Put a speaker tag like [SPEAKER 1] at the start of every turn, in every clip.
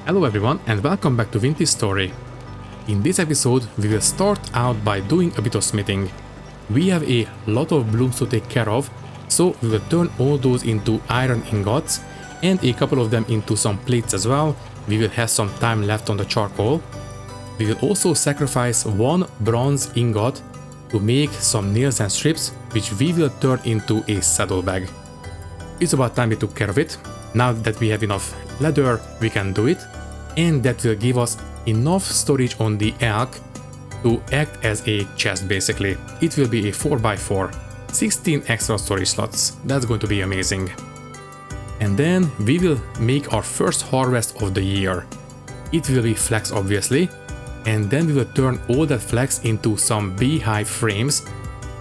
[SPEAKER 1] Hello everyone and welcome back to Vintage Story. In this episode we will start out by doing a bit of smithing. We have a lot of blooms to take care of, so we will turn all those into iron ingots and a couple of them into some plates as well. We will have some time left on the charcoal. We will also sacrifice one bronze ingot to make some nails and strips, which we will turn into a saddlebag. It's about time we took care of it. Now that we have enough leather, we can do it, and that will give us enough storage on the elk to act as a chest basically. It will be a 4x4, 16 extra storage slots. That's going to be amazing. And then we will make our first harvest of the year. It will be flax obviously, and then we will turn all that flax into some beehive frames,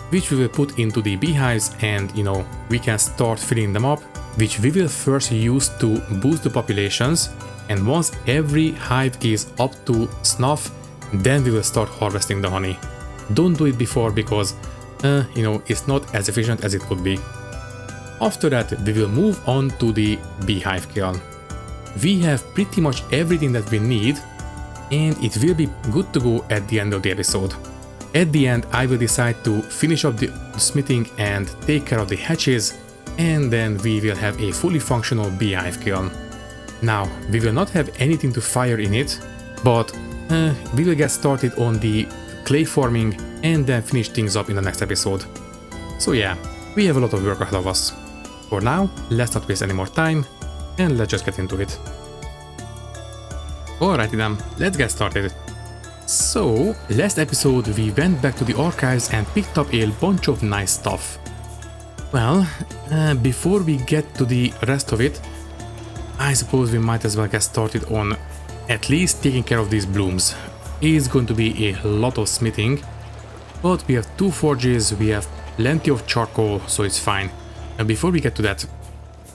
[SPEAKER 1] which we will put into the beehives, and we can start filling them up, which we will first use to boost the populations. And once every hive is up to snuff, then we will start harvesting the honey. Don't do it before because, it's not as efficient as it could be. After that, we will move on to the beehive kiln. We have pretty much everything that we need, and it will be good to go at the end of the episode. At the end, I will decide to finish up the smithing and take care of the hatches, and then we will have a fully functional beehive kiln. Now, we will not have anything to fire in it, but we will get started on the clay forming and then finish things up in the next episode. So yeah, we have a lot of work ahead of us. For now, let's not waste any more time, and let's just get into it. Alrighty then, let's get started. So, last episode we went back to the archives and picked up a bunch of nice stuff. Well, before we get to the rest of it, I suppose we might as well get started on at least taking care of these blooms. It's going to be a lot of smithing, but we have 2 forges, we have plenty of charcoal, so it's fine. And before we get to that,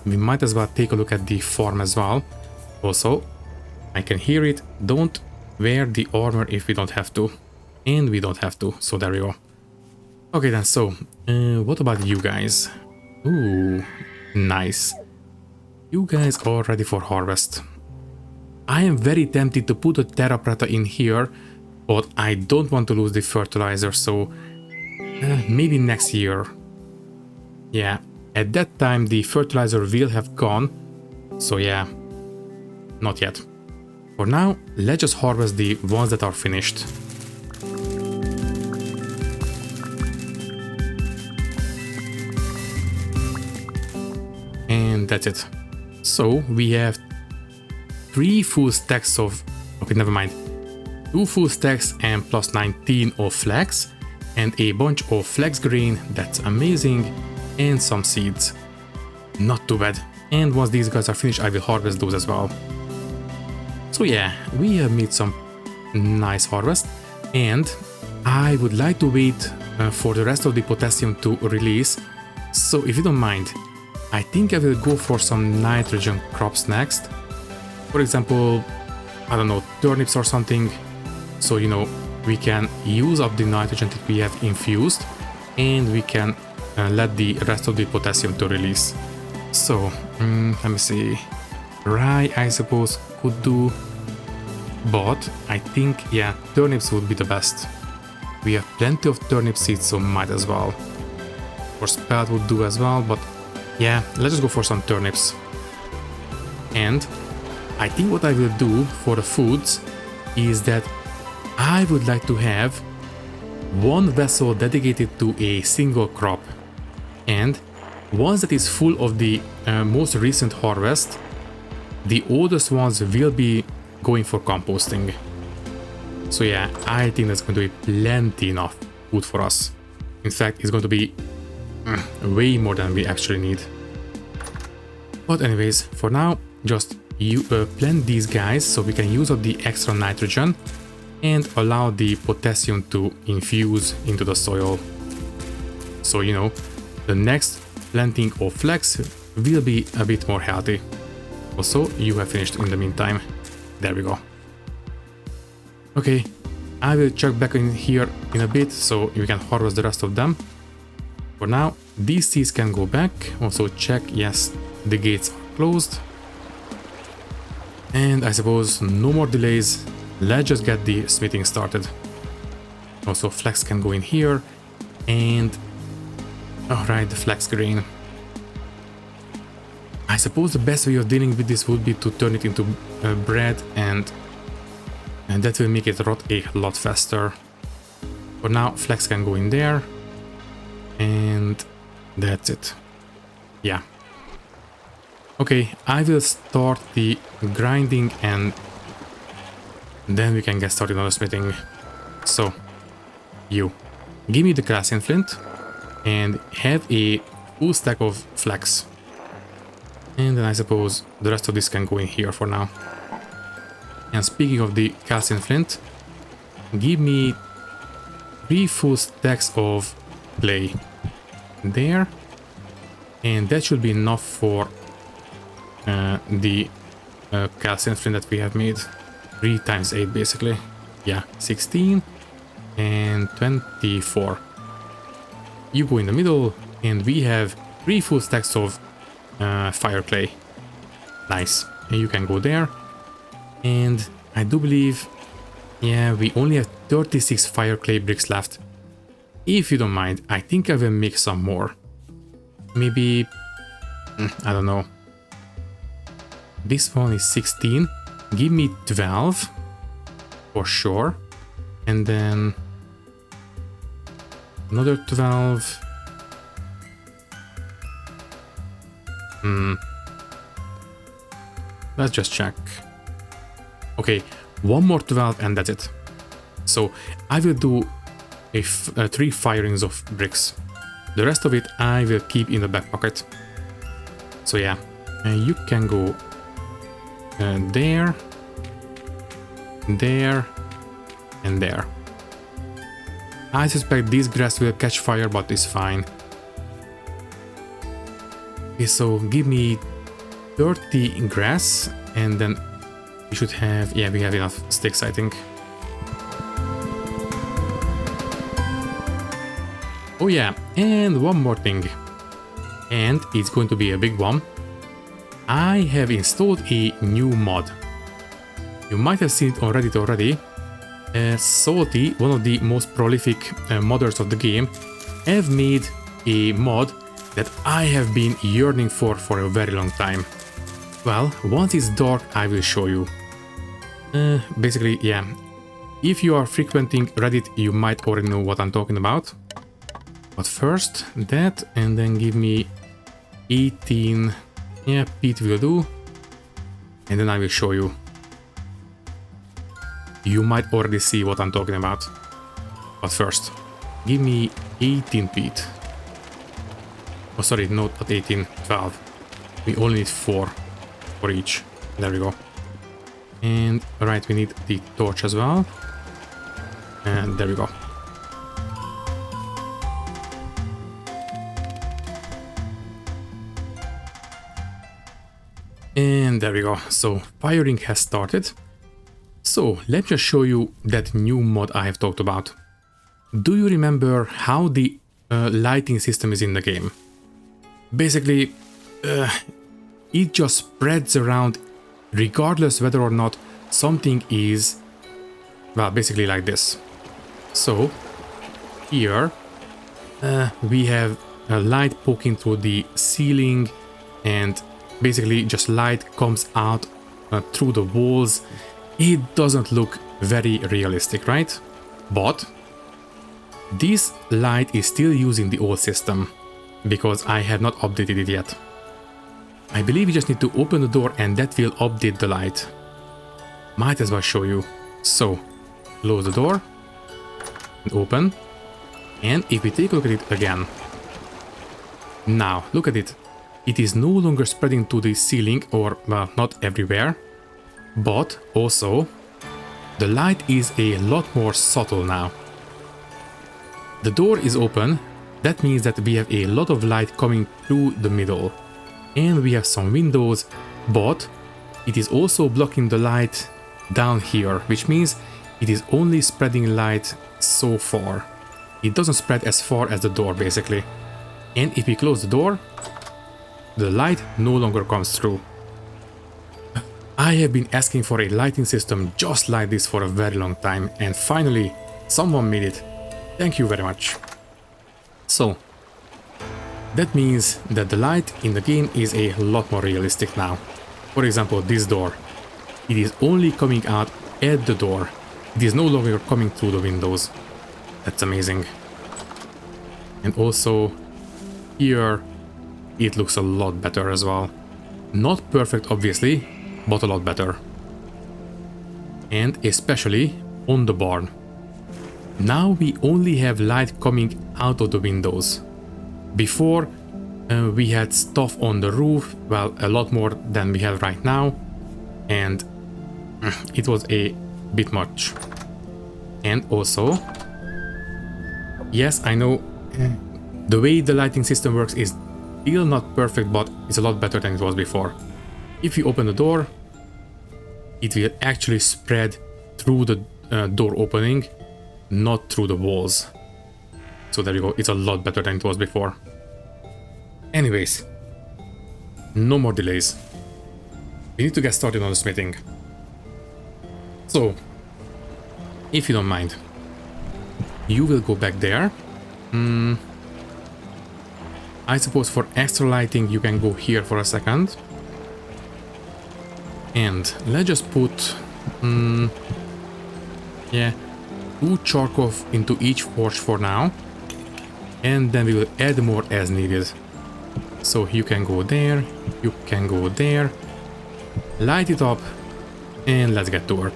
[SPEAKER 1] we might as well take a look at the farm as well. Also, I can hear it, don't wear the armor if we don't have to. And we don't have to, so there we go. Okay then, so, what about you guys? Ooh, nice. You guys are ready for harvest. I am very tempted to put a terra preta in here, but I don't want to lose the fertilizer, so maybe next year. Yeah, at that time the fertilizer will have gone, so yeah, not yet. For now, let's just harvest the ones that are finished. And that's it. So we have 3 full stacks of, okay, never mind, 2 full stacks and plus 19 of flax, and a bunch of flax grain, that's amazing, and some seeds. Not too bad. And once these guys are finished, I will harvest those as well. So yeah, we have made some nice harvest, and I would like to wait for the rest of the potassium to release. So if you don't mind, I think I will go for some nitrogen crops next. For example, I don't know, turnips or something. So, we can use up the nitrogen that we have infused, and we can let the rest of the potassium to release. So, let me see. Rye, I suppose, could do. But I think, yeah, turnips would be the best. We have plenty of turnip seeds, so might as well. Or spelt would do as well, but yeah, let's just go for some turnips. And I think what I will do for the foods is that I would like to have one vessel dedicated to a single crop. And once that is full of the most recent harvest, the oldest ones will be going for composting. So yeah, I think that's going to be plenty enough food for us. In fact, it's going to be way more than we actually need. But anyways, for now, just plant these guys so we can use up the extra nitrogen and allow the potassium to infuse into the soil. So, the next planting of flax will be a bit more healthy. Also, you have finished in the meantime. There we go. Okay, I will check back in here in a bit so we can harvest the rest of them. For now, these seeds can go back. Also check, yes, the gates are closed. And I suppose no more delays. Let's just get the smithing started. Also, flex can go in here. And... alright, the flex grain. I suppose the best way of dealing with this would be to turn it into bread, and that will make it rot a lot faster. For now, flex can go in there. And that's it. Yeah. Okay, I will start the grinding and then we can get started on the smithing. So, you give me the calcium flint and have a full stack of flax. And then I suppose the rest of this can go in here for now. And speaking of the calcium flint, give me 3 full stacks of clay there. And that should be enough for the calcium flint that we have made. 3 times 8 basically. Yeah, 16 and 24. You go in the middle and we have 3 full stacks of fire clay. Nice. And you can go there. And I do believe, yeah, we only have 36 fire clay bricks left. If you don't mind, I think I will make some more. Maybe, I don't know. This one is 16. Give me 12 for sure. And then another 12. Let's just check. Okay, one more 12 and that's it. So I will do 3 firings of bricks. The rest of it I will keep in the back pocket. So yeah, you can go there, there, and there. I suspect this grass will catch fire, but it's fine. Okay, so give me 30 grass, and then we should have, yeah, we have enough sticks, I think. Oh yeah, and one more thing. And it's going to be a big one. I have installed a new mod. You might have seen it on Reddit already. Salty, one of the most prolific modders of the game, have made a mod that I have been yearning for a very long time. Well, once it's dark, I will show you. Basically, yeah. If you are frequenting Reddit, you might already know what I'm talking about. But first, that, and then give me 18. Yeah, peat will do. And then I will show you. You might already see what I'm talking about. But first, give me 18 peat. Oh, sorry, no, not 18, 12. We only need 4 for each. There we go. And, alright, we need the torch as well. And there we go. And there we go. So firing has started. So let's just show you that new mod I have talked about. Do you remember how the lighting system is in the game? Basically, it just spreads around regardless whether or not something is, well, basically like this. So here we have a light poking through the ceiling, and basically just light comes out through the walls. It doesn't look very realistic, right? But this light is still using the old system because I have not updated it yet. I believe you just need to open the door and that will update the light. Might as well show you. So, close the door and open. And if we take a look at it again. Now, look at it. It is no longer spreading to the ceiling, or, well, not everywhere. But also, the light is a lot more subtle now. The door is open. That means that we have a lot of light coming through the middle. And we have some windows, but it is also blocking the light down here, which means it is only spreading light so far. It doesn't spread as far as the door, basically. And if we close the door, the light no longer comes through. I have been asking for a lighting system just like this for a very long time, and finally someone made it. Thank you very much. So that means that the light in the game is a lot more realistic now. For example, this door. It is only coming out at the door. It is no longer coming through the windows. That's amazing. And also here it looks a lot better as well. Not perfect obviously, but a lot better. And especially on the barn. Now we only have light coming out of the windows. Before we had stuff on the roof, well, a lot more than we have right now, and it was a bit much. And also, yes, I know the way the lighting system works is still not perfect, but it's a lot better than it was before. If you open the door, it will actually spread through the door opening, not through the walls. So there you go, it's a lot better than it was before. Anyways, no more delays. We need to get started on the smithing. So, if you don't mind, you will go back there. I suppose for extra lighting you can go here for a second. And let's just put, yeah, 2 charcoal into each forge for now. And then we will add more as needed. So you can go there, you can go there, light it up, and let's get to work.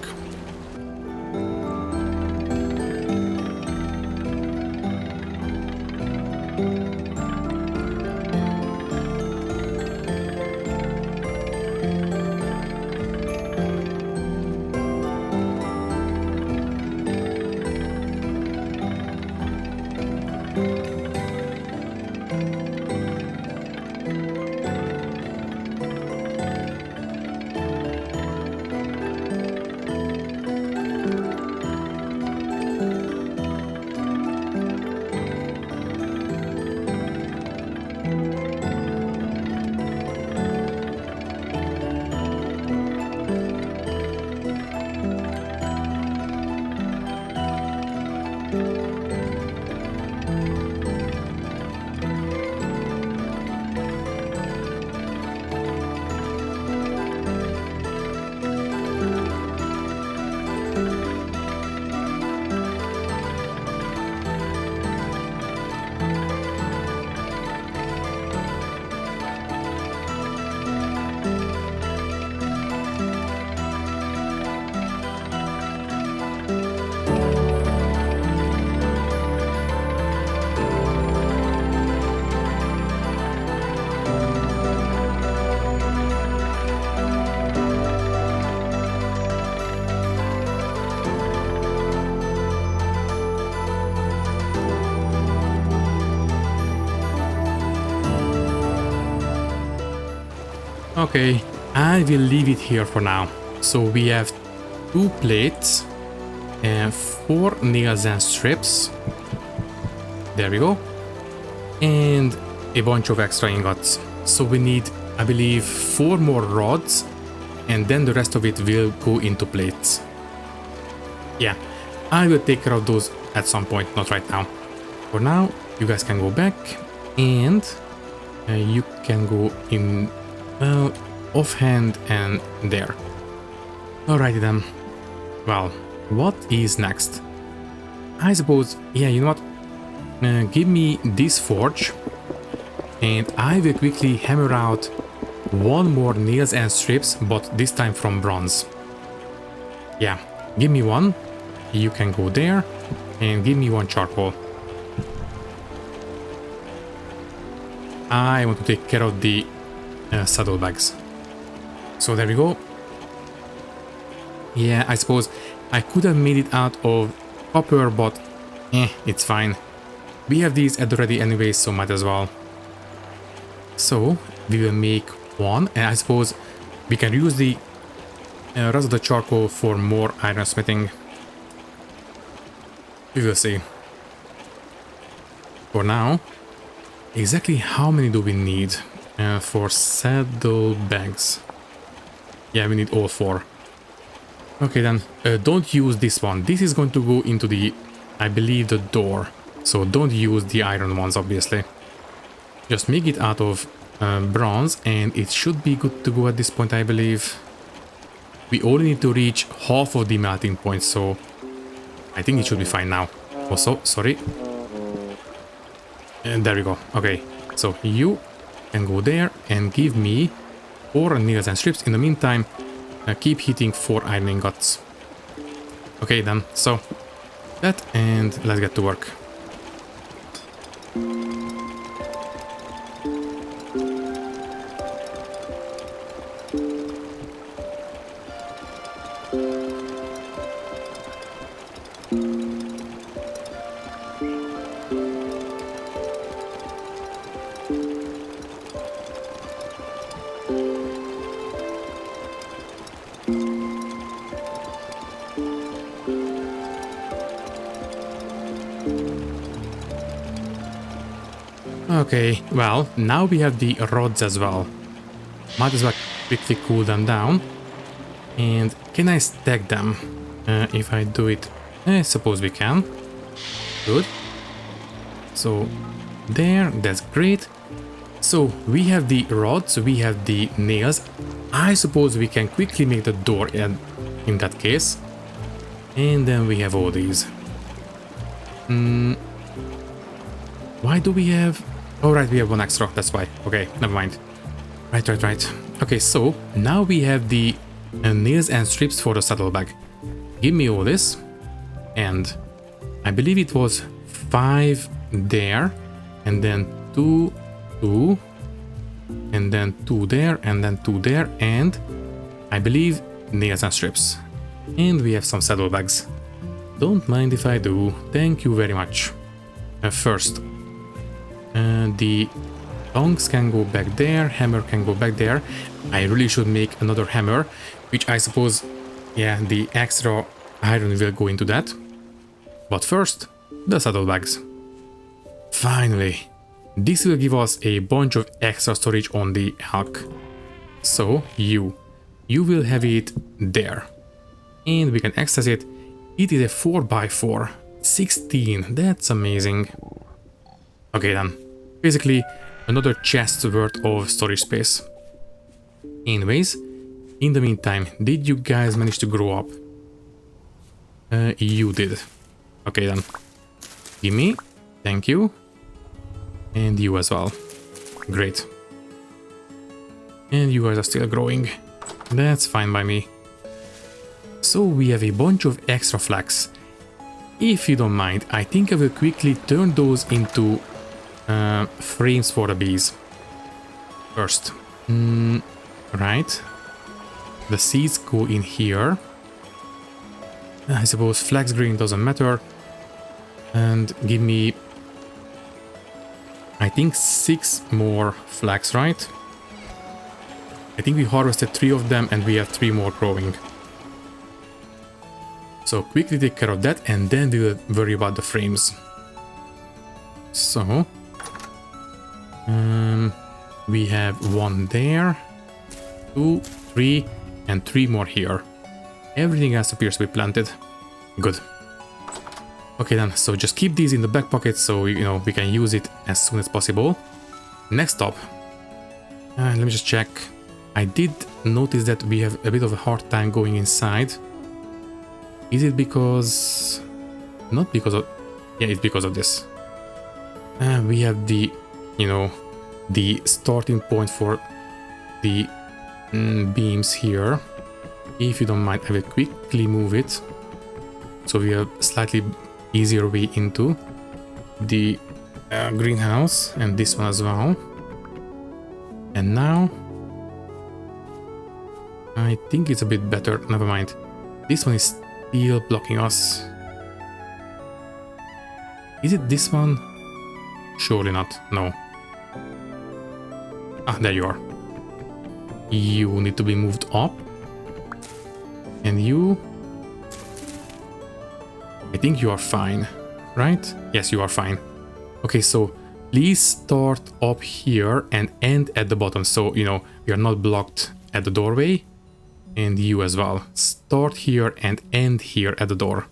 [SPEAKER 1] Okay, I will leave it here for now. So we have 2 plates and 4 nails and strips. There we go. And a bunch of extra ingots. So we need, I believe, 4 more rods, and then the rest of it will go into plates. Yeah, I will take care of those at some point, not right now. For now, you guys can go back, and you can go in offhand and there. Alrighty then. Well, what is next? I suppose, yeah, you know what? Give me this forge, and I will quickly hammer out 1 more nails and strips, but this time from bronze. Yeah, give me 1. You can go there, and give me 1 charcoal. I want to take care of the saddlebags. So there we go. Yeah, I suppose I could have made it out of copper, but it's fine. We have these at the ready anyway, so might as well. So we will make 1, and I suppose we can use the rest of the charcoal for more iron smithing. We will see. For now, exactly how many do we need for saddlebags? Yeah, we need all 4. Okay then, don't use this one. This is going to go into the, I believe, the door. So don't use the iron ones, obviously. Just make it out of bronze and it should be good to go at this point, I believe. We only need to reach half of the melting point, so I think it should be fine now. Also, sorry. And there we go. Okay, so you can go there and give me 4 nails and strips. In the meantime, keep hitting 4 iron ingots. Okay then, so that, and let's get to work. Okay, well, now we have the rods as well. Might as well quickly cool them down. And can I stack them? If I do it, I suppose we can. Good. So, there, that's great. So, we have the rods, we have the nails. I suppose we can quickly make the door in that case. And then we have all these. Why do we have... Oh, right, we have 1 extra, that's why. Okay, never mind. Right. Okay, so now we have the nails and strips for the saddlebag. Give me all this. And I believe it was 5 there. And then 2, 2. And then 2 there, and then 2 there. And I believe nails and strips. And we have some saddlebags. Don't mind if I do. Thank you very much. First, the tongs can go back there, hammer can go back there. I really should make another hammer, which I suppose, yeah, the extra iron will go into that. But first, the saddlebags. Finally, this will give us a bunch of extra storage on the elk. So, you will have it there. And we can access it. It is a 4x4. 16, that's amazing. Okay then, basically another chest's worth of storage space. Anyways, in the meantime, did you guys manage to grow up? You did. Okay then, give me, thank you. And you as well. Great. And you guys are still growing. That's fine by me. So we have a bunch of extra flax. If you don't mind, I think I will quickly turn those into frames for the bees. First. Right. The seeds go in here. I suppose flax green doesn't matter. And give me... I think 6 more flax, right? I think we harvested 3 of them and we have 3 more growing. So quickly take care of that and then we will worry about the frames. So... we have 1 there, 2, 3, and 3 more here. Everything else appears to be planted. Good. Okay then, so just keep these in the back pocket so, you know, we can use it as soon as possible. Next up, let me just check. I did notice that we have a bit of a hard time going inside. Is it because... Not because of... Yeah, it's because of this. We have the, you know, the starting point for the beams here. If you don't mind, I will quickly move it. So we have slightly easier way into the greenhouse and this one as well. And now I think it's a bit better. Never mind. This one is still blocking us. Is it this one? Surely not. No. Ah, there you are. You need to be moved up. And you... I think you are fine, right? Yes, you are fine. Okay, so please start up here and end at the bottom. So, you know, we are not blocked at the doorway. And you as well. Start here and end here at the door.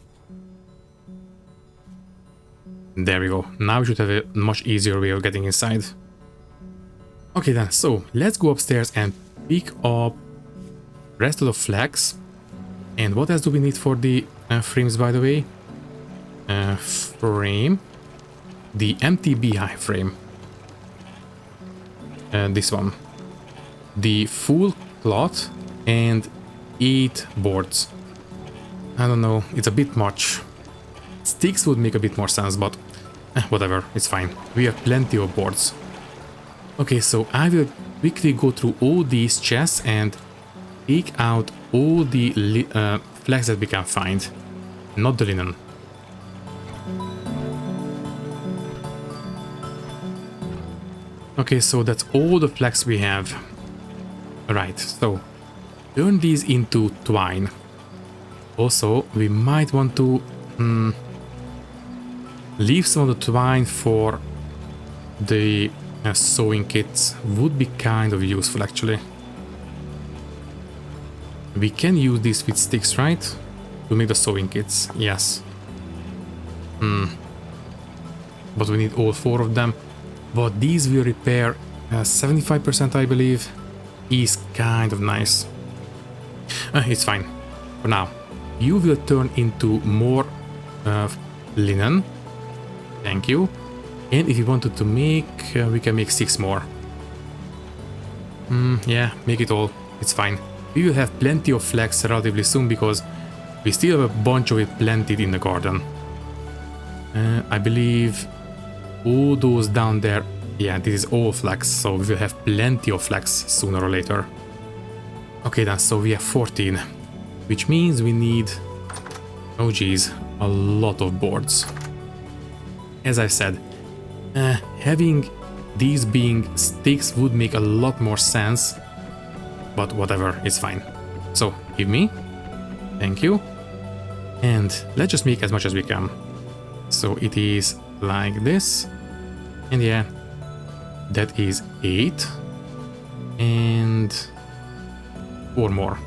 [SPEAKER 1] There we go. Now we should have a much easier way of getting inside. Okay then, so let's go upstairs and pick up rest of the flags. And what else do we need for the frames, by the way? Frame. The empty beehive frame. This one. The full cloth and 8 boards. I don't know, it's a bit much. Sticks would make a bit more sense, but whatever, it's fine. We have plenty of boards. Okay, so I will quickly go through all these chests and take out all the flags that we can find. Not the linen. Okay, so that's all the flags we have. Right, so turn these into twine. Also, we might want to leave some of the twine for the sewing kits. Would be kind of useful, actually. We can use these with sticks, right? To make the sewing kits, yes. But we need all 4 of them. But these will repair 75%, I believe. Is kind of nice. It's fine for now. You will turn into more linen. Thank you. And if you wanted to make, we can make 6 more. Yeah, make it all. It's fine. We will have plenty of flags relatively soon because we still have a bunch of it planted in the garden. I believe all those down there, yeah, this is all flags, so we will have plenty of flags sooner or later. Okay then, so we have 14, which means we need, oh geez, a lot of boards. As I said, having these being sticks would make a lot more sense, but whatever, it's fine. So, give me, thank you, and let's just make as much as we can. So it is like this, and yeah, that is 8, and 4 more.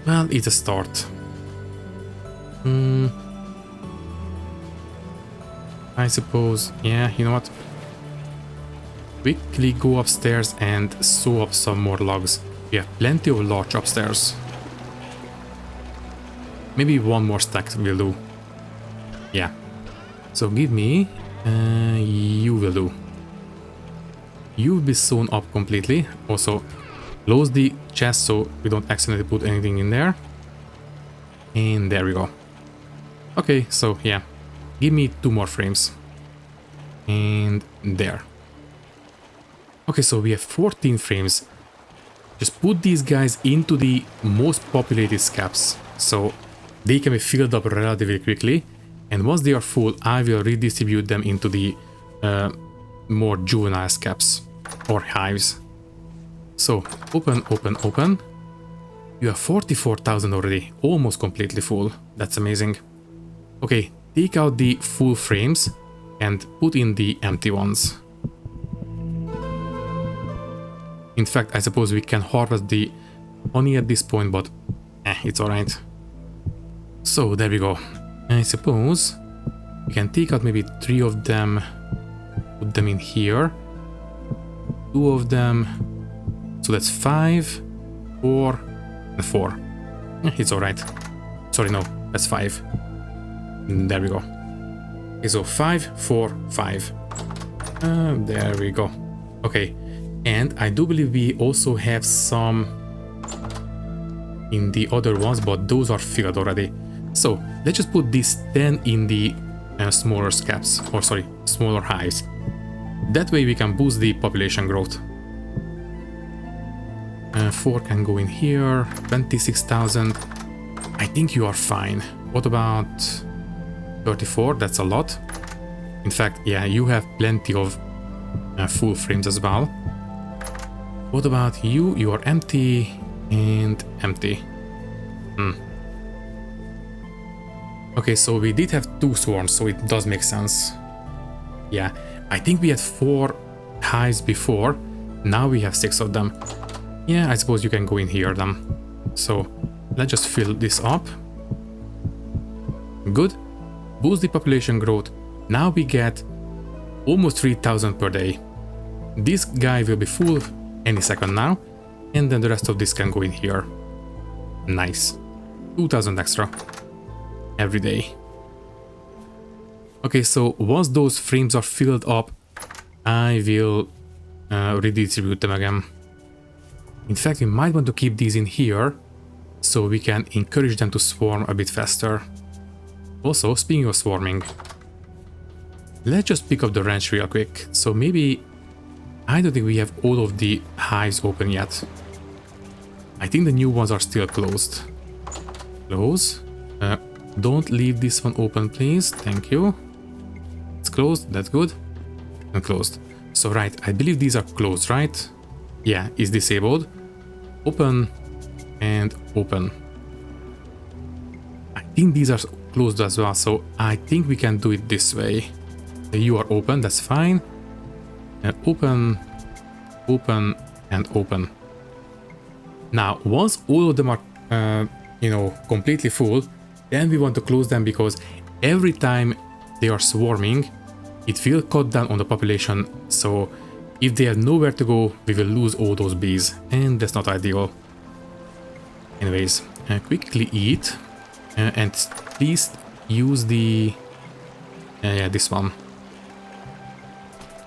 [SPEAKER 1] Well, it's a start. I suppose, yeah, you know what? Quickly go upstairs and sew up some more logs. We have plenty of larch upstairs. Maybe 1 more stack will do. Yeah. So give me, you will do. You will be sewn up completely. Also, close the chest so we don't accidentally put anything in there. And there we go. Okay, so yeah, give me 2 more frames. And there. Okay, so we have 14 frames. Just put these guys into the most populated scaps, so they can be filled up relatively quickly. And once they are full, I will redistribute them into the more juvenile scaps or hives. So open, open, open. You have 44,000 already, almost completely full. That's amazing. Okay, take out the full frames and put in the empty ones. In fact, I suppose we can harvest the honey at this point, but it's alright. So there we go. I suppose we can take out maybe 3 of them, put them in here, 2 of them, so that's 5, 4, and 4. It's alright. Sorry, no, that's 5. There we go. Okay, so 5, 4, 5. There we go. Okay, and I do believe we also have some in the other ones, but those are filled already. So let's just put these 10 in the smaller scaps, or sorry, smaller hives. That way we can boost the population growth. 4 can go in here, 26,000. I think you are fine. What about 34? That's a lot. In fact, yeah, you have plenty of full frames as well. What about you? You are empty and empty. Okay, so we did have 2 swarms, so it does make sense. Yeah, I think we had 4 hives before. Now we have 6 of them. Yeah, I suppose you can go in here then. So let's just fill this up. Good. Boost the population growth. Now we get almost 3000 per day. This guy will be full any second now, and then the rest of this can go in here. Nice. 2000 extra every day. Okay, so once those frames are filled up, I will redistribute them again. In fact, we might want to keep these in here so we can encourage them to swarm a bit faster. Also, speaking of swarming, let's just pick up the wrench real quick. So maybe, I don't think we have all of the hives open yet. I think the new ones are still closed. Close. Don't leave this one open, please. Thank you. It's closed. That's good. And closed. So right, I believe these are closed, right? Yeah, it's disabled. Open and open. I think these are closed as well, so I think we can do it this way. You are open, that's fine. Open, open, and open. Now, once all of them are, completely full, then we want to close them because every time they are swarming, it will cut down on the population. So if they have nowhere to go, we will lose all those bees, and that's not ideal. Anyways, quickly eat, and please use the this one.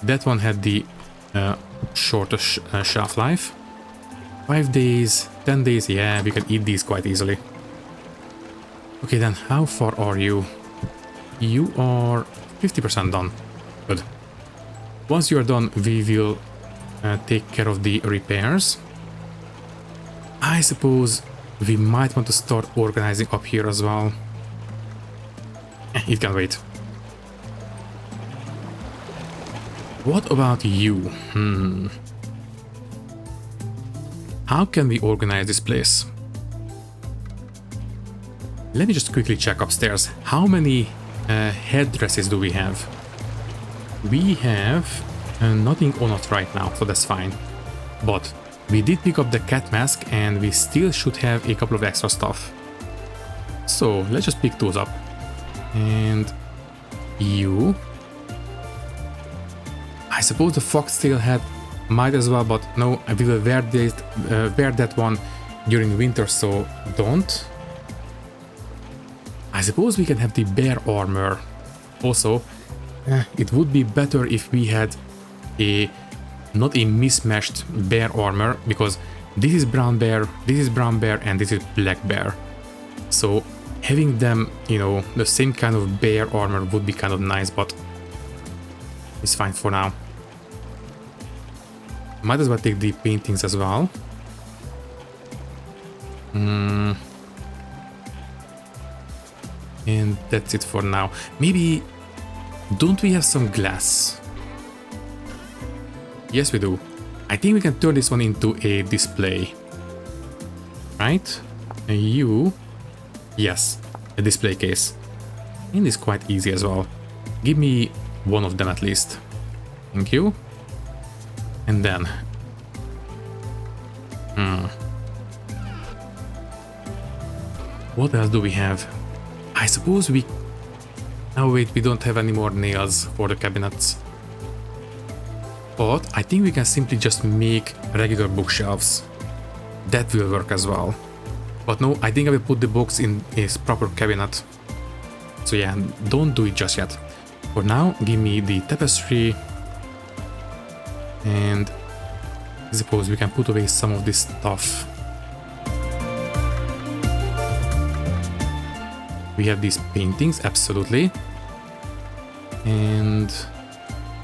[SPEAKER 1] That one had the shortest shelf life. 5 days, 10 days, yeah, we can eat these quite easily. Okay, then how far are you? You are 50% done. Good. Once you are done, we will take care of the repairs. I suppose we might want to start organizing up here as well. It can wait. What about you? How can we organize this place? Let me just quickly check upstairs. How many headdresses do we have? We have nothing on us right now, so that's fine. But we did pick up the cat mask and we still should have a couple of extra stuff. So let's just pick those up. And you. I suppose the foxtail hat might as well, but no, we will wear that one during winter, so don't. I suppose we can have the bear armor. Also, it would be better if we had not a mismatched bear armor, because this is brown bear, this is brown bear, and this is black bear. So having them, the same kind of bear armor would be kind of nice, but it's fine for now. Might as well take the paintings as well. And that's it for now. Maybe, don't we have some glass? Yes, we do. I think we can turn this one into a display. Right? And you... Yes, a display case. And it's quite easy as well. Give me one of them at least. Thank you. And then... What else do we have? I suppose we... Oh wait, we don't have any more nails for the cabinets. But I think we can simply just make regular bookshelves. That will work as well. But no, I think I will put the books in a proper cabinet. So yeah, don't do it just yet. For now, give me the tapestry. And I suppose we can put away some of this stuff. We have these paintings, absolutely. And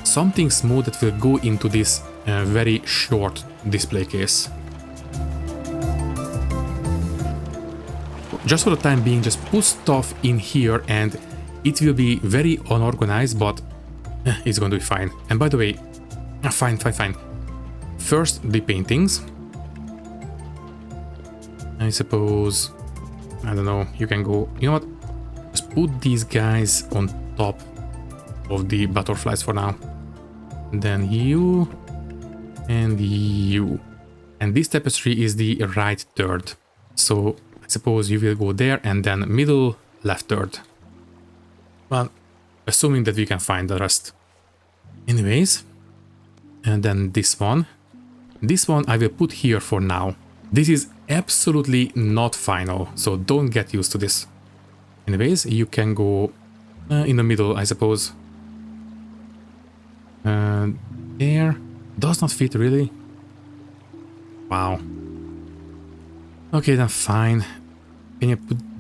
[SPEAKER 1] something small that will go into this very short display case. Just for the time being, just put stuff in here and it will be very unorganized, but it's going to be fine. And by the way, fine. First, the paintings. I suppose, I don't know, you can go, you know what? Just put these guys on top of the butterflies for now. And then you and you. And this tapestry is the right third. So I suppose you will go there and then middle, left third. Well, assuming that we can find the rest. Anyways, and then this one. This one I will put here for now. This is absolutely not final, so don't get used to this. Anyways, you can go in the middle, I suppose. There. Does not fit, really. Wow. Okay, then fine. Can you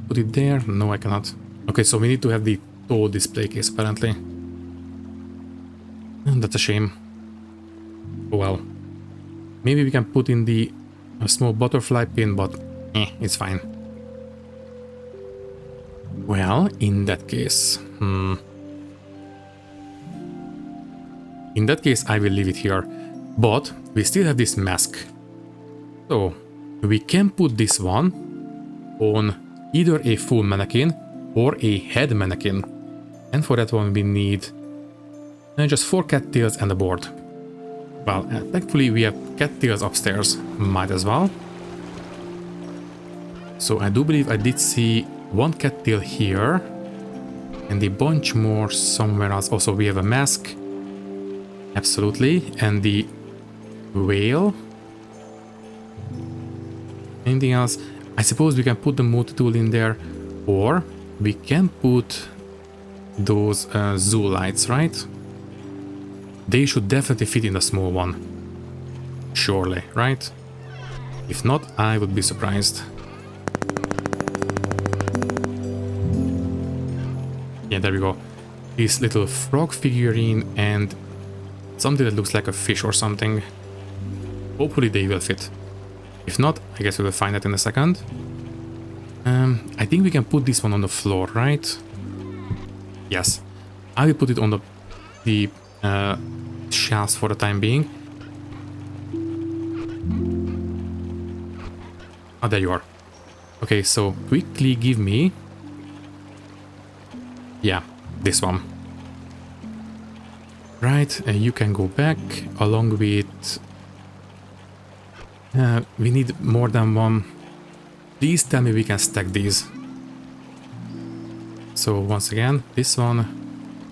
[SPEAKER 1] put it there? No, I cannot. Okay, so we need to have the tall display case, apparently. That's a shame. Oh well. Maybe we can put in the small butterfly pin, but it's fine. Well, in that case... In that case, I will leave it here. But we still have this mask. So, we can put this one on either a full mannequin or a head mannequin. And for that one we need just 4 cattails and a board. Well, thankfully we have cattails upstairs, might as well. So I do believe I did see 1 cattail here and a bunch more somewhere else. Also we have a mask, absolutely, and the whale. Anything else? I suppose we can put the multi-tool in there, or we can put those zoo lights, right? They should definitely fit in the small one. Surely, right? If not, I would be surprised. Yeah, there we go. This little frog figurine and something that looks like a fish or something. Hopefully they will fit. If not, I guess we will find that in a second. I think we can put this one on the floor, right? Yes. I will put it on the shelves for the time being. Oh, there you are. Okay, so quickly give me... Yeah, this one. Right, you can go back along with... we need more than one. Please tell me we can stack these. So once again, this one.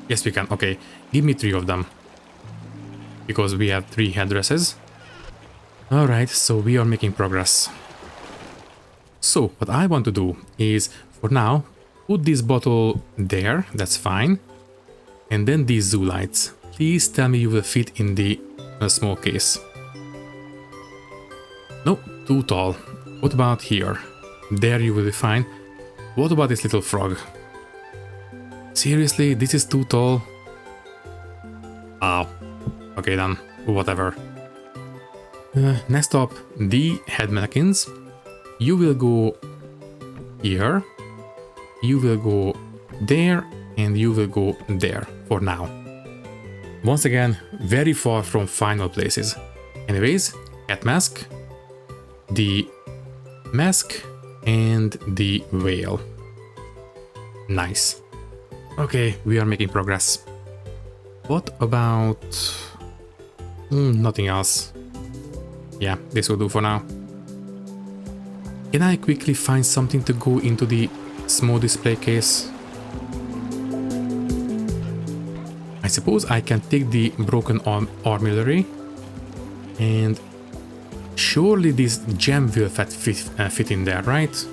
[SPEAKER 1] Yes, we can. Okay, give me 3 of them. Because we have 3 headdresses. Alright, so we are making progress. So what I want to do is, for now, put this bottle there. That's fine. And then these zoo lights. Please tell me you will fit in the small case. No, too tall. What about here? There you will be fine. What about this little frog? Seriously, this is too tall? Oh, okay then, whatever. Next up, the head mannequins. You will go here, you will go there, and you will go there for now. Once again, very far from final places. Anyways, cat mask, the mask, and the whale. Nice. Okay, we are making progress. What about... nothing else. Yeah, this will do for now. Can I quickly find something to go into the small display case? I suppose I can take the broken armillary and surely this gem will fit in there, right?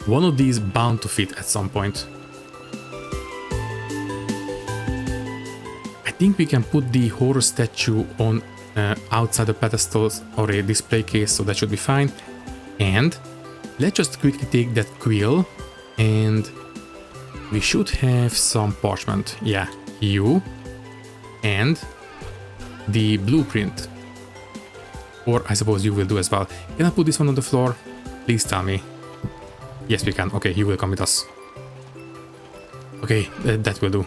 [SPEAKER 1] One of these bound to fit at some point. I think we can put the horror statue on outside the pedestals or a display case, so that should be fine. And let's just quickly take that quill and we should have some parchment. Yeah, you and the blueprint. Or I suppose you will do as well. Can I put this one on the floor? Please tell me. Yes, we can. Okay, you will come with us. Okay, that will do.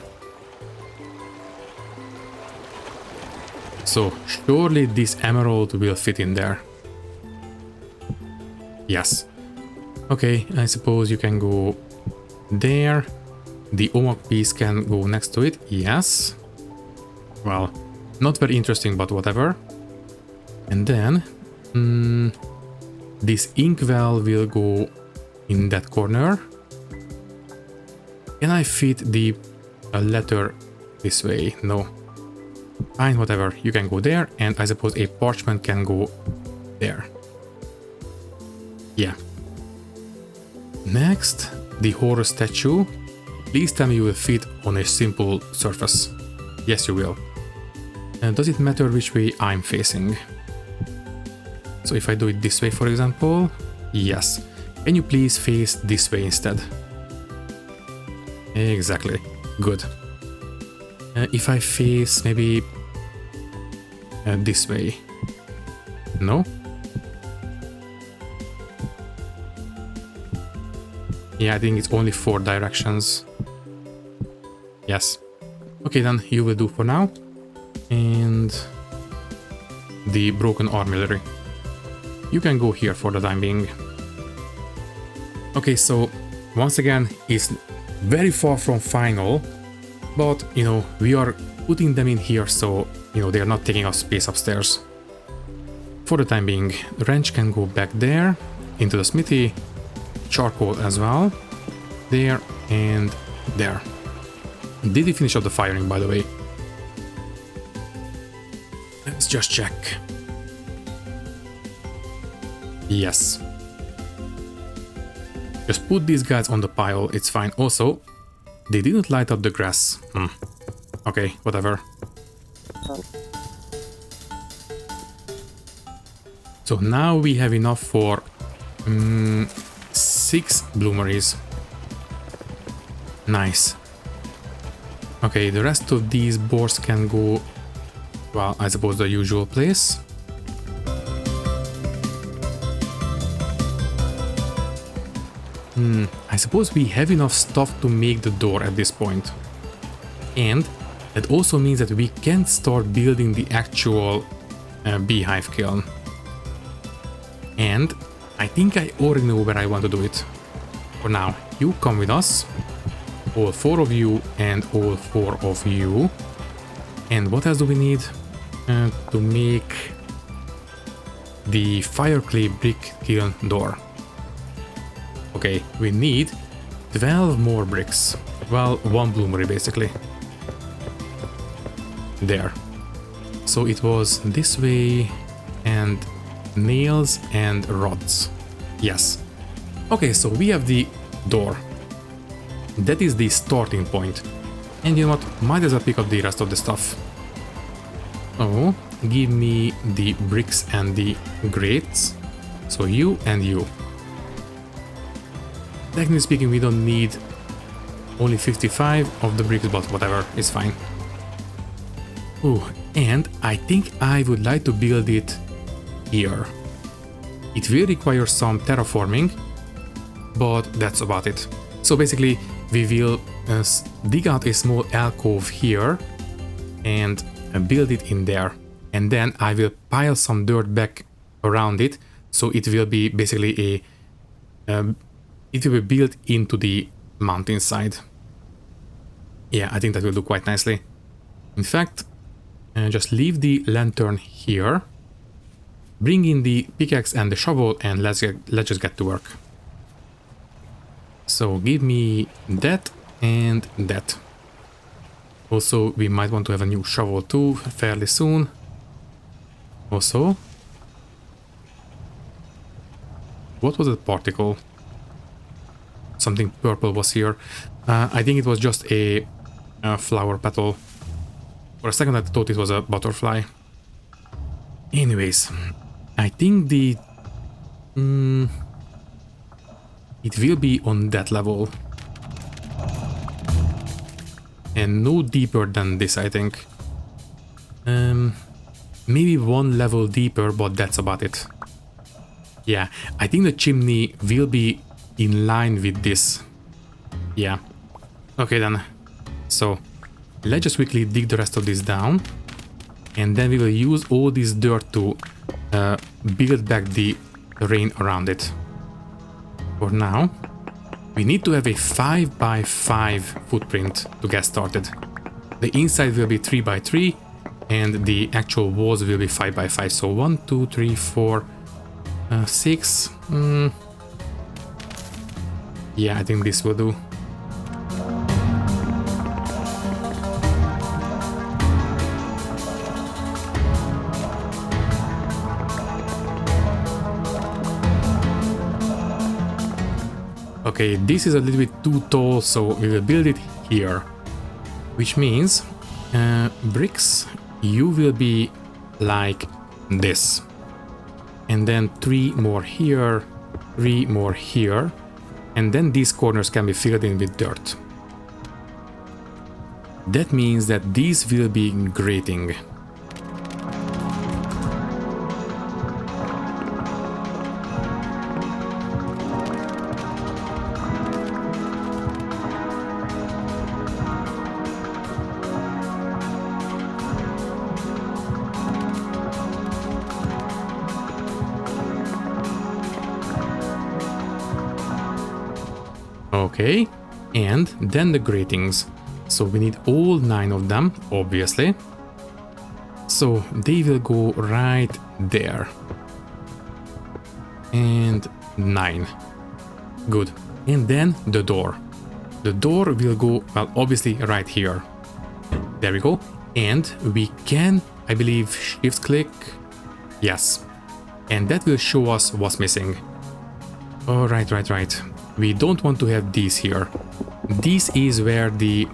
[SPEAKER 1] So, surely this emerald will fit in there. Yes. Okay, I suppose you can go there. The omak piece can go next to it. Yes. Well, not very interesting, but whatever. And then this inkwell will go in that corner. Can I fit the letter this way? No. Fine, whatever. You can go there, and I suppose a parchment can go there. Yeah. Next, the horror statue. Please tell me you will fit on a simple surface. Yes, you will. Does it matter which way I'm facing? So if I do it this way, for example, yes. Can you please face this way instead? Exactly. Good. If I face maybe this way. No? Yeah, I think it's only 4 directions. Yes. Okay, then you will do for now. And the broken armillary. You can go here for the time being. Okay, so once again, it's very far from final, but you know, we are putting them in here, so you know, they are not taking up space upstairs. For the time being, the wrench can go back there into the smithy, charcoal as well, there and there. Did he finish up the firing, by the way? Let's just check. Yes. Just put these guys on the pile, it's fine. Also, they didn't light up the grass. Okay, whatever. So now we have enough for 6 bloomeries. Nice. Okay, the rest of these boards can go, well, I suppose the usual place. I suppose we have enough stuff to make the door at this point. And that also means that we can start building the actual beehive kiln. And I think I already know where I want to do it. For now, you come with us. All 4 of you and all 4 of you. And what else do we need to make the fire clay brick kiln door? Okay, we need 12 more bricks. Well, 1 bloomery basically. There. So it was this way and nails and rods. Yes. Okay, so we have the door. That is the starting point. And you know what? Might as well pick up the rest of the stuff. Oh, give me the bricks and the grates. So you and you. Technically speaking, we don't need only 55 of the bricks, but whatever, it's fine. Ooh, and I think I would like to build it here. It will require some terraforming, but that's about it. So basically, we will dig out a small alcove here and build it in there. And then I will pile some dirt back around it, so it will be basically it will be built into the mountainside. Yeah, I think that will do quite nicely. In fact, just leave the lantern here, bring in the pickaxe and the shovel, and let's just get to work. So give me that and that. Also, we might want to have a new shovel too fairly soon. Also, what was that particle? Something purple was here. I think it was just a flower petal. For a second I thought it was a butterfly. Anyways, I think the... it will be on that level. And no deeper than this, I think. Maybe 1 level deeper, but that's about it. Yeah, I think the chimney will be in line with this. Yeah. Okay then. So, let's just quickly dig the rest of this down. And then we will use all this dirt to build back the terrain around it. For now, we need to have a 5 by 5 footprint to get started. The inside will be 3 by 3, and the actual walls will be 5 by 5. So 1, 2, 3, 4, 6. Yeah, I think this will do. Okay, this is a little bit too tall, so we will build it here. Which means, bricks, you will be like this. And then 3 more here, 3 more here. And then these corners can be filled in with dirt. That means that these will be grating. Okay, and then the gratings. So we need all 9 of them, obviously. So they will go right there. And 9. Good. And then the door. The door will go, well, obviously right here. There we go. And we can, I believe, shift click. Yes. And that will show us what's missing. Oh, right. We don't want to have these here. This is where the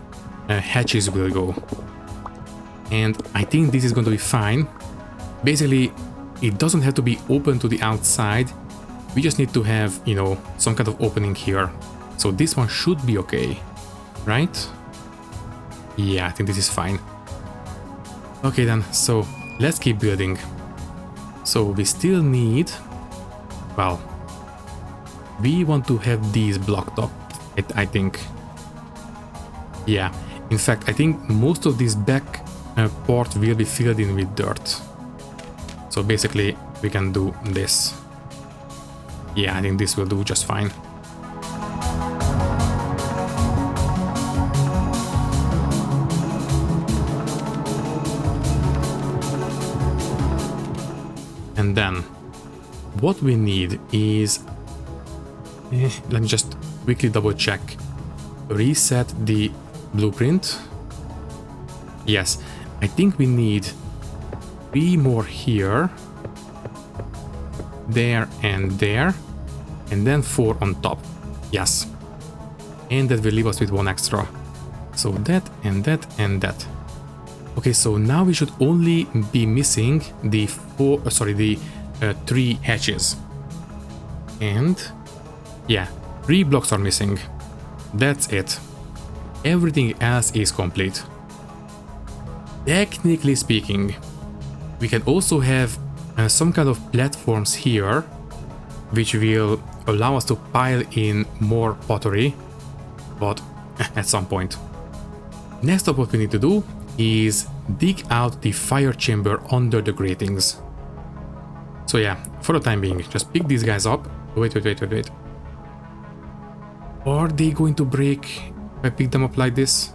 [SPEAKER 1] hatches will go. And I think this is going to be fine. Basically, it doesn't have to be open to the outside. We just need to have, you know, some kind of opening here. So this one should be okay, right? Yeah, I think this is fine. Okay then, so let's keep building. So we still need, well, we want to have these blocked up, I think. Yeah, in fact, I think most of this back part will be filled in with dirt. So basically, we can do this. Yeah, I think this will do just fine. And then, what we need is... let me just quickly double check. Reset the blueprint. Yes, I think we need 3 more here. There and there. And then 4 on top. Yes. And that will leave us with 1 extra. So that and that and that. Okay, so now we should only be missing the 3 hatches. And... yeah, 3 blocks are missing. That's it. Everything else is complete. Technically speaking, we can also have some kind of platforms here, which will allow us to pile in more pottery, but at some point. Next up, what we need to do is dig out the fire chamber under the gratings. So yeah, for the time being, just pick these guys up. Wait. Are they going to break if I pick them up like this?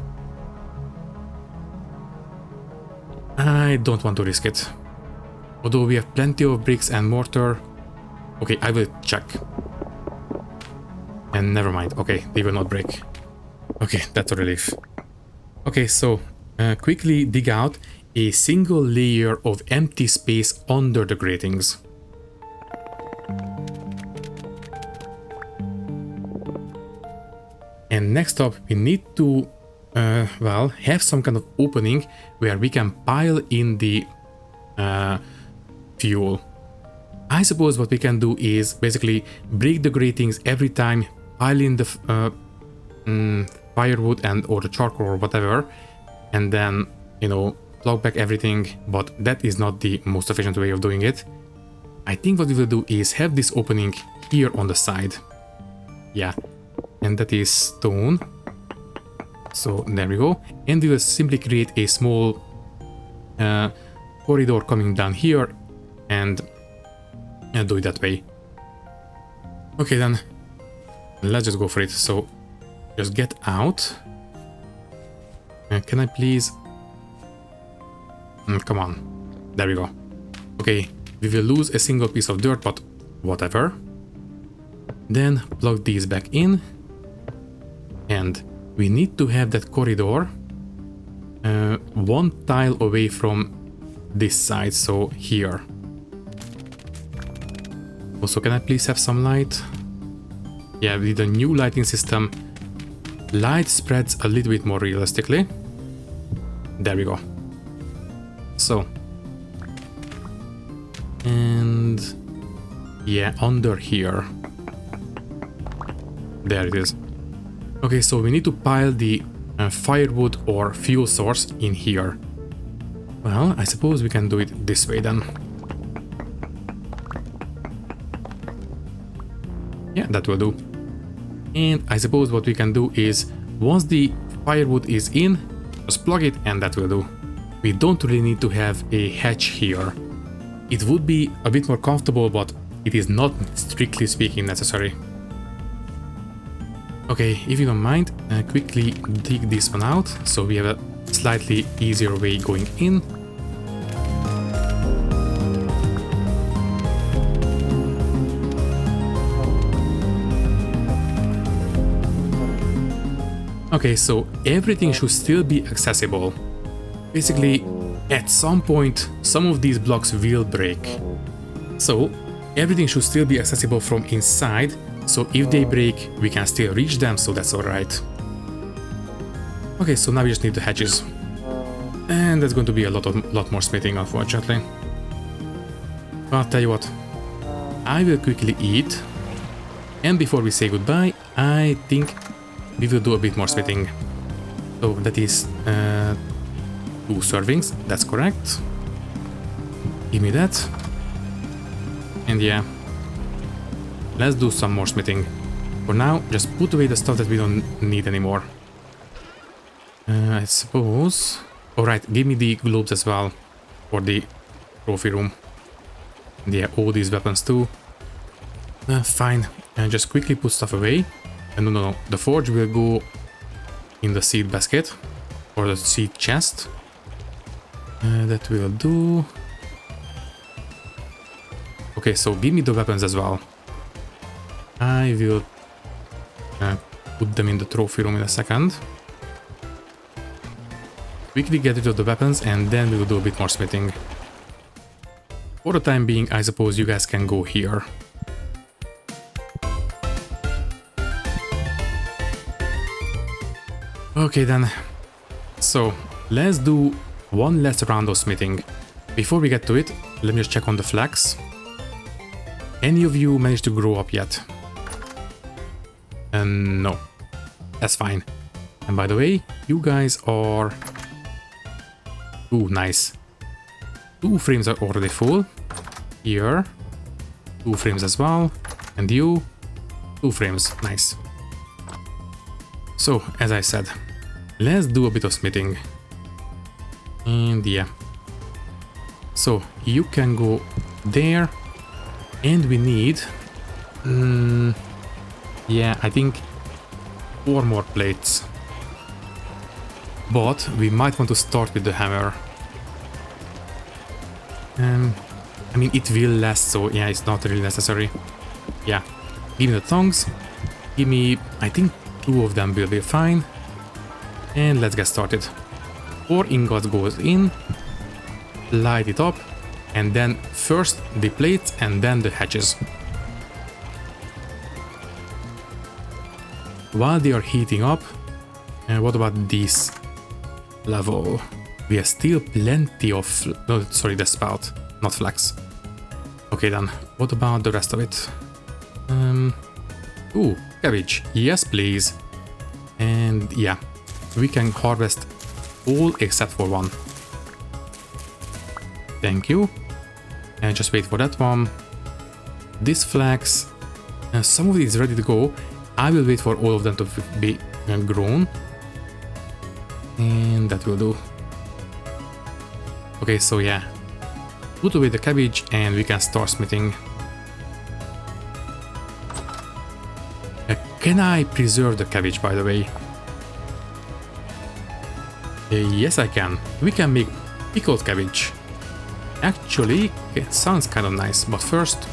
[SPEAKER 1] I don't want to risk it. Although we have plenty of bricks and mortar. Okay, I will check. And never mind. Okay, they will not break. Okay, that's a relief. Okay, so quickly dig out a single layer of empty space under the gratings. And next up, we need to, well, have some kind of opening where we can pile in the fuel. I suppose what we can do is basically break the gratings every time, pile in the firewood and or the charcoal or whatever, and then, you know, plug back everything, but that is not the most efficient way of doing it. I think what we will do is have this opening here on the side. Yeah. And that is stone. So there we go. And we will simply create a small corridor coming down here and do it that way. Okay then, let's just go for it. So just get out. Can I please Come on. There we go. Okay, we will lose a single piece of dirt, but whatever. Then plug these back in. And we need to have that corridor one tile away from this side, so here. Also, can I please have some light? Yeah, with the new lighting system, light spreads a little bit more realistically. There we go. So. And yeah, under here. There it is. Okay, so we need to pile the firewood or fuel source in here. Well, I suppose we can do it this way then. Yeah, that will do. And I suppose what we can do is, once the firewood is in, just plug it and that will do. We don't really need to have a hatch here. It would be a bit more comfortable, but it is not strictly speaking necessary. Okay, if you don't mind, quickly dig this one out, so we have a slightly easier way going in. Okay, so everything should still be accessible. Basically, at some point, some of these blocks will break. So, everything should still be accessible from inside, so if they break, we can still reach them, so that's alright. Okay, so now we just need the hatches. And that's going to be a lot more smithing, unfortunately. But I'll tell you what, I will quickly eat. And before we say goodbye, I think we will do a bit more smithing. So that is 2 servings, that's correct. Give me that. And yeah, let's do some more smithing. For now, just put away the stuff that we don't need anymore. I suppose... Alright, give me the globes as well for the trophy room. And yeah, all these weapons too. Fine, just quickly put stuff away. No, the forge will go in the seed basket or the seed chest. That will do. Okay, so give me the weapons as well. I will put them in the trophy room in a second. Quickly get rid of the weapons and then we will do a bit more smithing. For the time being, I suppose you guys can go here. Okay then, so let's do one last round of smithing. Before we get to it, let me just check on the flax. Any of you managed to grow up yet? No, that's fine. And by the way, you guys are... Ooh, nice. 2 frames are already full. Here, 2 frames as well. And you, 2 frames, nice. So, as I said, let's do a bit of smithing. And yeah. So, you can go there. And we need... yeah, I think 4 more plates. But we might want to start with the hammer. I mean, it will last, so yeah, it's not really necessary. Yeah, give me the tongs. Give me, I think 2 of them will be fine. And let's get started. 4 ingots goes in. Light it up. And then first the plates and then the hatches. While they are heating up, what about this level? We have still plenty of... No, sorry, the spout, not flax. Okay then, what about the rest of it? Ooh, cabbage. Yes, please. And yeah, we can harvest all except for 1. Thank you. And just wait for that one. This flax, some of it is ready to go. I will wait for all of them to be grown. And that will do. Okay, so yeah. Put away the cabbage and we can start smithing. Can I preserve the cabbage, by the way? Yes, I can. We can make pickled cabbage. Actually, it sounds kind of nice, but first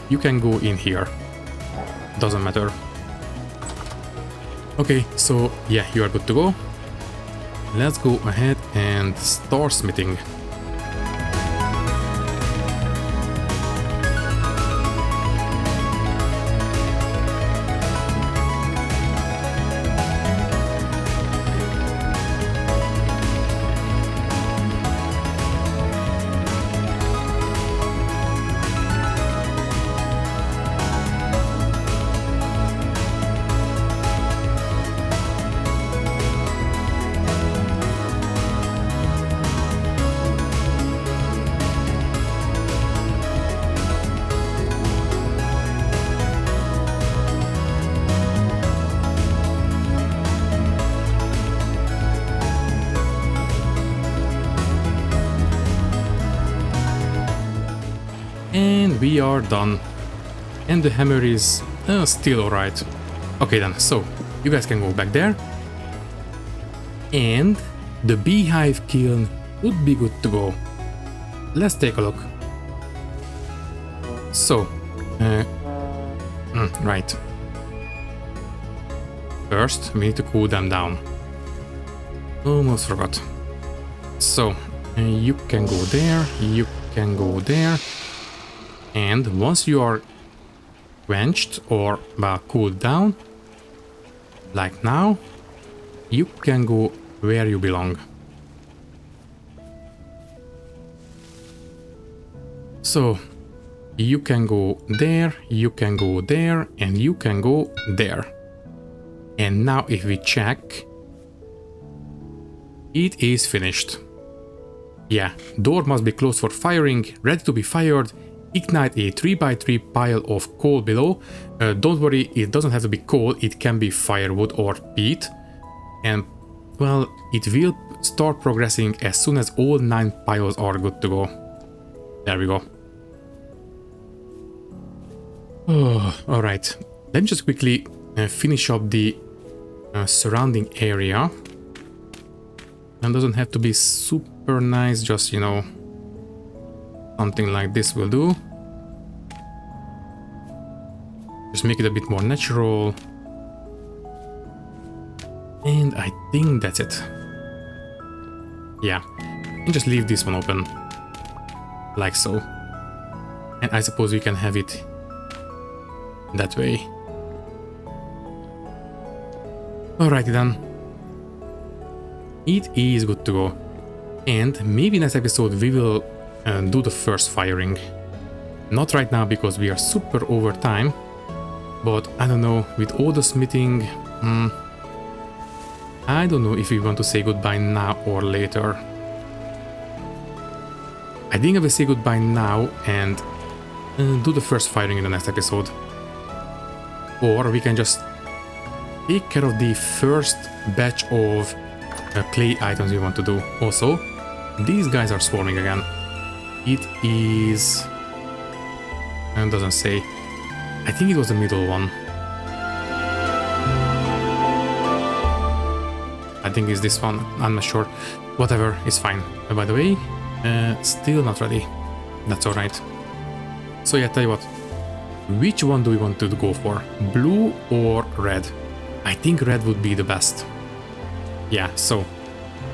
[SPEAKER 1] you can go in here. Doesn't matter. Okay, so yeah, you are good to go. Let's go ahead and start smithing. And we are done. And the hammer is still alright. Okay then, so you guys can go back there. And the Beehive kiln would be good to go. Let's take a look. So, right. First, we need to cool them down. Almost forgot. So, you can go there, you can go there. And once you are quenched or cooled down, like now, you can go where you belong. So, you can go there, you can go there, and you can go there. And now if we check, it is finished. Yeah, door must be closed for firing, ready to be fired. Ignite a 3x3 pile of coal below. Don't worry, it doesn't have to be coal, it can be firewood or peat. And, well, it will start progressing as soon as all 9 piles are good to go. There we go. Oh, alright, let me just quickly finish up the surrounding area. And doesn't have to be super nice, just, you know, something like this will do. Just make it a bit more natural. And I think that's it. Yeah, and just leave this one open. Like so. And I suppose we can have it that way. Alrighty then. It is good to go. And maybe next episode we will do the first firing. Not right now because we are super over time, but I don't know, with all the smithing, I don't know if we want to say goodbye now or later. I think I will say goodbye now and do the first firing in the next episode. Or we can just take care of the first batch of clay items we want to do. Also, these guys are swarming again. It is... and doesn't say. I think it was the middle one. I think it's this one, I'm not sure. Whatever, it's fine. By the way, still not ready. That's alright. So yeah, tell you what. Which one do we want to go for? Blue or red? I think red would be the best. Yeah, so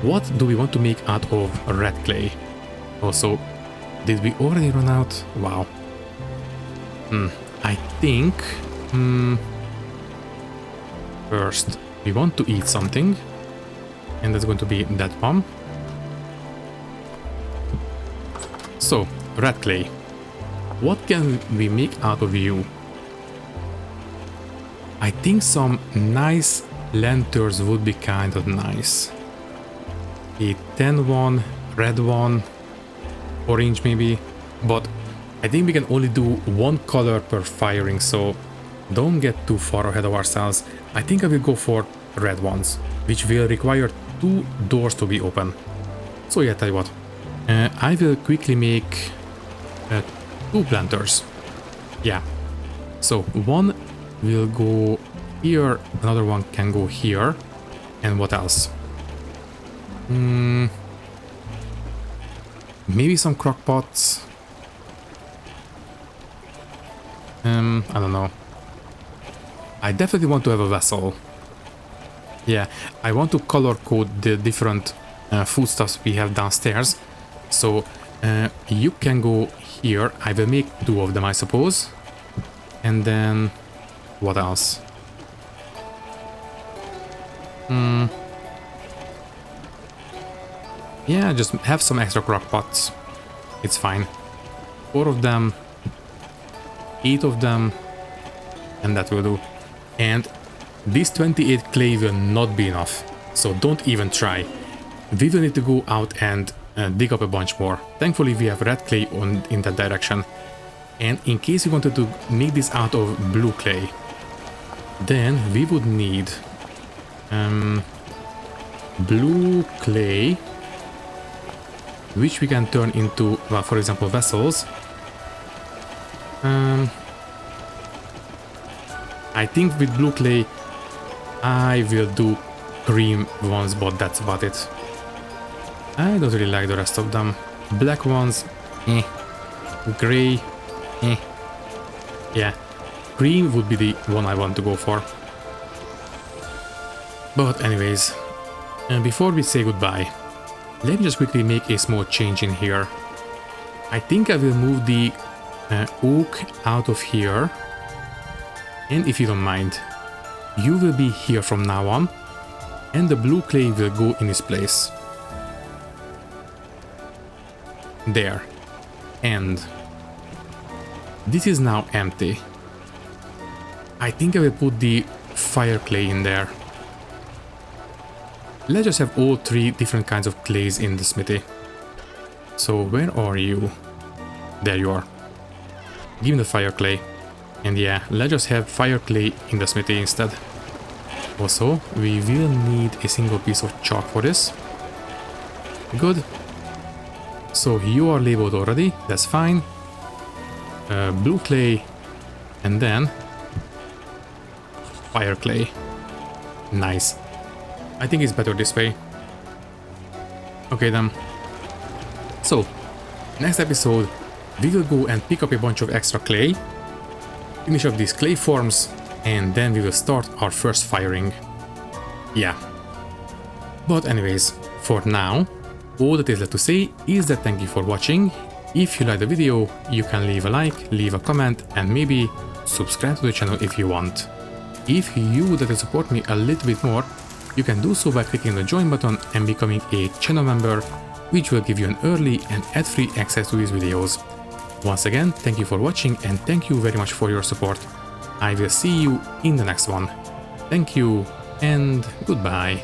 [SPEAKER 1] what do we want to make out of red clay? Also, did we already run out? Wow. I think... first, we want to eat something. And that's going to be that one. So, red clay. What can we make out of you? I think some nice lanterns would be kind of nice. A tan one, red one, orange maybe, but I think we can only do one color per firing, so don't get too far ahead of ourselves. I think I will go for red ones, which will require 2 doors to be open. So yeah, tell you what, I will quickly make 2 planters. Yeah, so one will go here, another one can go here, and what else? Maybe some crock pots. I don't know. I definitely want to have a vessel. Yeah, I want to color code the different foodstuffs we have downstairs. So you can go here. I will make 2 of them, I suppose. And then what else? Yeah, just have some extra crock pots. It's fine. 4 of them, 8 of them, and that will do. And this 28 clay will not be enough, so don't even try. We will need to go out and dig up a bunch more. Thankfully we have red clay in that direction. And in case you wanted to make this out of blue clay, then we would need blue clay, which we can turn into, well, for example, vessels. I think with blue clay I will do cream ones, but that's about it. I don't really like the rest of them. Black ones, eh. Grey, eh. Yeah, cream would be the one I want to go for. But anyways, before we say goodbye, let me just quickly make a small change in here. I think I will move the oak out of here. And if you don't mind, you will be here from now on, and the blue clay will go in its place. There. And this is now empty. I think I will put the fire clay in there. Let's just have all 3 different kinds of clays in the smithy. So where are you? There you are. Give me the fire clay. And yeah, let's just have fire clay in the smithy instead. Also, we will need a single piece of chalk for this. Good. So you are labeled already, that's fine. Blue clay, and then fire clay. Nice. I think it's better this way. Okay then. So, next episode, we will go and pick up a bunch of extra clay, finish up these clay forms, and then we will start our first firing. Yeah. But anyways, for now, all that is left to say is that thank you for watching. If you liked the video, you can leave a like, leave a comment, and maybe subscribe to the channel if you want. If you would like to support me a little bit more, you can do so by clicking the join button and becoming a channel member, which will give you an early and ad-free access to these videos. Once again, thank you for watching and thank you very much for your support. I will see you in the next one. Thank you and goodbye.